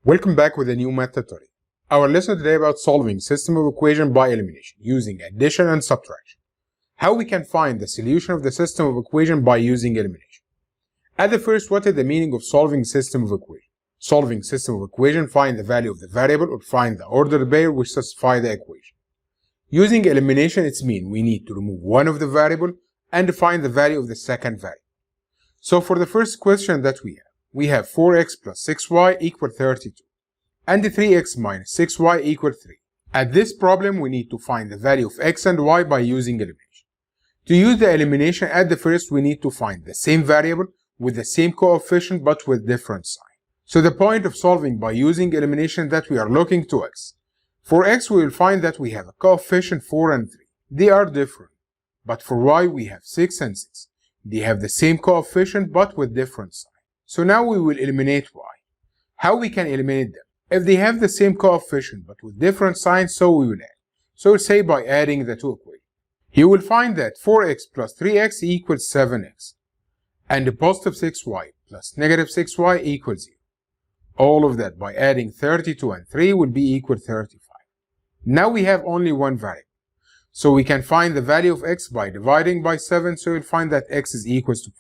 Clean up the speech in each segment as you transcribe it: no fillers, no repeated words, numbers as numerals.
Welcome back with a new math tutorial. Our lesson today about solving system of equation by elimination using addition and subtraction. How we can find the solution of the system of equation by using elimination. At the first, what is the meaning of solving system of equation? Solving system of equation, find the value of the variable or find the ordered pair which satisfy the equation. Using elimination, it means we need to remove one of the variable and find the value of the second variable. So for the first question that we have 4x plus 6y equal 32 and 3x minus 6y equal 3. At this problem, we need to find the value of x and y by using elimination. To use the elimination, at the first we need to find the same variable with the same coefficient but with different sign. So the point of solving by using elimination that we are looking to x. For x, we will find that we have a coefficient 4 and 3. They are different. But for y, we have 6 and 6. They have the same coefficient but with different sign. So now we will eliminate y. How we can eliminate them? If they have the same coefficient but with different signs, so we will add. So say by adding the two equations. You will find that 4x plus 3x equals 7x. And the positive 6y plus negative 6y equals 0. All of that by adding 32 and 3 will be equal 35. Now we have only one variable. So we can find the value of x by dividing by 7, so you'll find that x is equals to 5.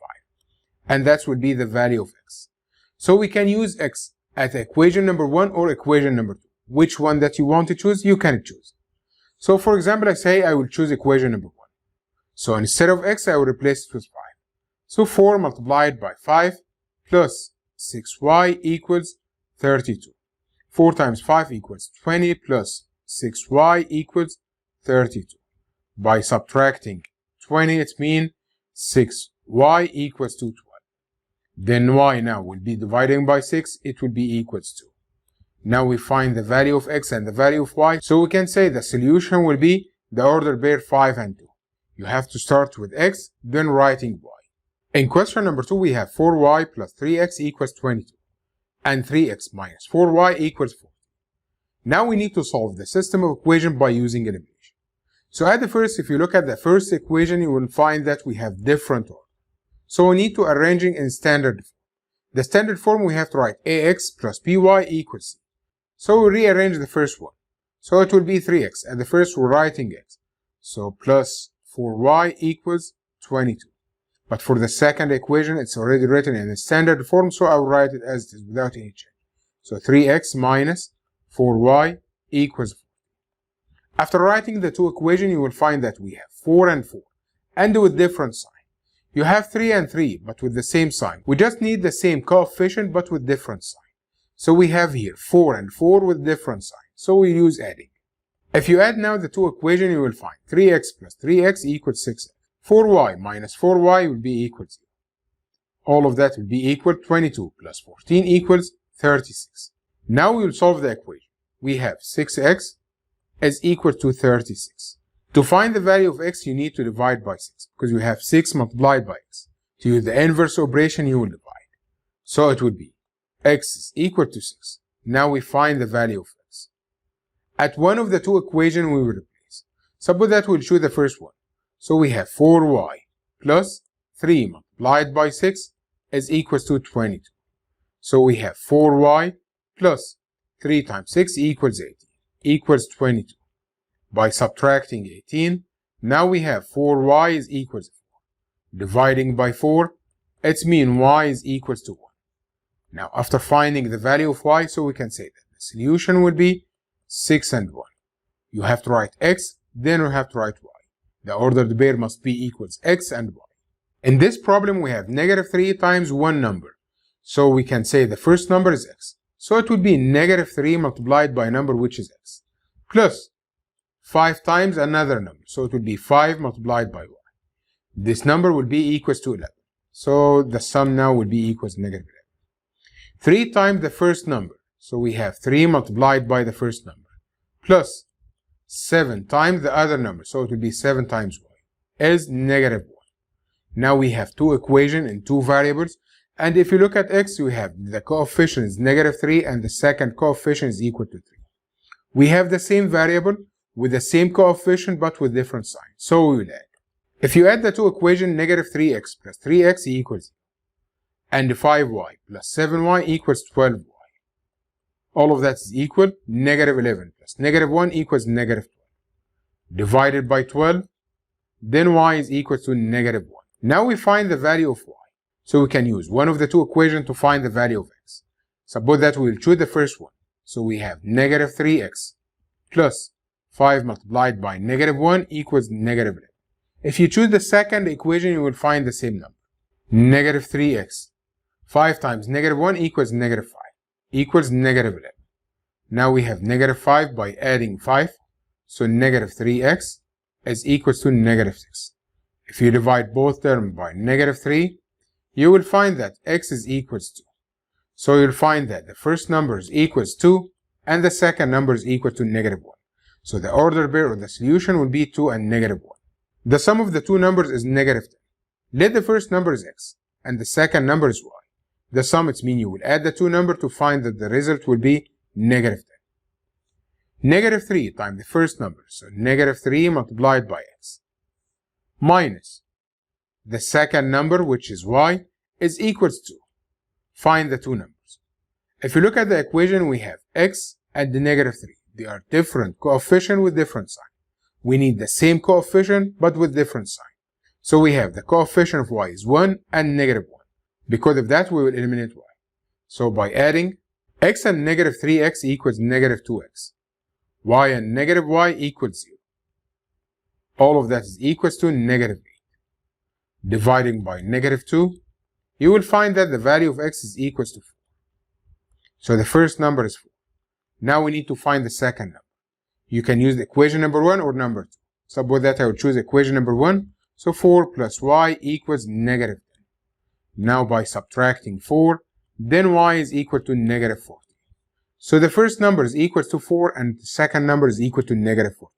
And that will be the value of x. So we can use x at equation number 1 or equation number 2. Which one that you want to choose, you can choose. So for example, I say I will choose equation number 1. So instead of x, I will replace it with 5. So 4 multiplied by 5 plus 6y equals 32. 4 times 5 equals 20 plus 6y equals 32. By subtracting 20, it means 6y equals to 12. Then y now will be dividing by 6, it will be equals to. Now we find the value of x and the value of y, so we can say the solution will be the ordered pair 5 and 2. You have to start with x, then writing y. In question number 2, we have 4y plus 3x equals 22, and 3x minus 4y equals 4. Now we need to solve the system of equation by using elimination. So at the first, if you look at the first equation, you will find that we have different order. So we need to arrange in standard form. The standard form, we have to write ax plus by equals c. So we rearrange the first one. So it will be 3x. At the first, we're writing x. So plus 4y equals 22. But for the second equation, it's already written in the standard form, so I will write it as it is without any change. So 3x minus 4y equals 4. After writing the two equations, you will find that we have 4 and 4, and with different sign. You have 3 and 3, but with the same sign. We just need the same coefficient, but with different sign. So we have here 4 and 4 with different sign. So we use adding. If you add now the two equations, you will find 3x plus 3x equals 6x. 4y minus 4y will be equal to 0. All of that will be equal 22 plus 14 equals 36. Now we will solve the equation. We have 6x is equal to 36. To find the value of x, you need to divide by 6, because you have 6 multiplied by x. To use the inverse operation, you will divide. So it would be x is equal to 6. Now we find the value of x. At one of the two equations, we will replace. Suppose that we'll choose the first one. So we have 4y plus 3 multiplied by 6 is equals to 22. So we have 4y plus 3 times 6 equals 18, equals 22. By subtracting 18, now we have 4y is equals to 4. Dividing by 4, it means y is equals to 1. Now after finding the value of y, so we can say that the solution will be 6 and 1. You have to write x, then you have to write y. The ordered pair must be equals x and y. In this problem, we have negative 3 times one number. So we can say the first number is x. So it would be negative 3 multiplied by a number which is x, plus 5 times another number. So it would be 5 multiplied by y. This number will be equals to 11. So the sum now will be equals negative 11. 3 times the first number. So we have 3 multiplied by the first number, plus 7 times the other number. So it will be 7 times y is negative 1. Now we have two equations and two variables. And if you look at x, we have the coefficient is negative 3 and the second coefficient is equal to 3. We have the same variable with the same coefficient but with different signs. So we will add. If you add the two equations, negative 3x plus 3x equals 0. And 5y plus 7y equals 12y. All of that is equal negative 11 plus negative 1 equals negative 12. Divided by 12, then y is equal to negative 1. Now we find the value of y. So we can use one of the two equations to find the value of x. Suppose that we will choose the first one. So we have negative 3x plus 5 multiplied by negative 1 equals negative 11. If you choose the second equation, you will find the same number. Negative 3x. 5 times negative 1 equals negative 5. Equals negative 11. Now we have negative 5 by adding 5. So negative 3x is equals to negative 6. If you divide both terms by negative 3, you will find that x is equals to. So you'll find that the first number is equals to and the second number is equal to negative 1. So the order pair of the solution will be 2 and negative 1. The sum of the two numbers is negative 10. Let the first number is x and the second number is y. The sum, it means you will add the two numbers to find that the result will be negative 10. Negative 3 times the first number, so negative 3 multiplied by x, minus the second number, which is y, is equals to. Find the two numbers. If you look at the equation, we have x and the negative 3. They are different coefficient with different sign. We need the same coefficient but with different sign. So we have the coefficient of y is 1 and negative 1. Because of that, we will eliminate y. So by adding, x and negative 3x equals negative 2x. Y and negative y equals 0. All of that is equals to negative 8. Dividing by negative 2, you will find that the value of x is equals to 4. So the first number is 4. Now we need to find the second number. You can use the equation number 1 or number 2. Suppose that I will choose equation number 1. So 4 plus y equals negative 10. Now by subtracting 4, then y is equal to negative 40. So the first number is equal to 4 and the second number is equal to negative 40.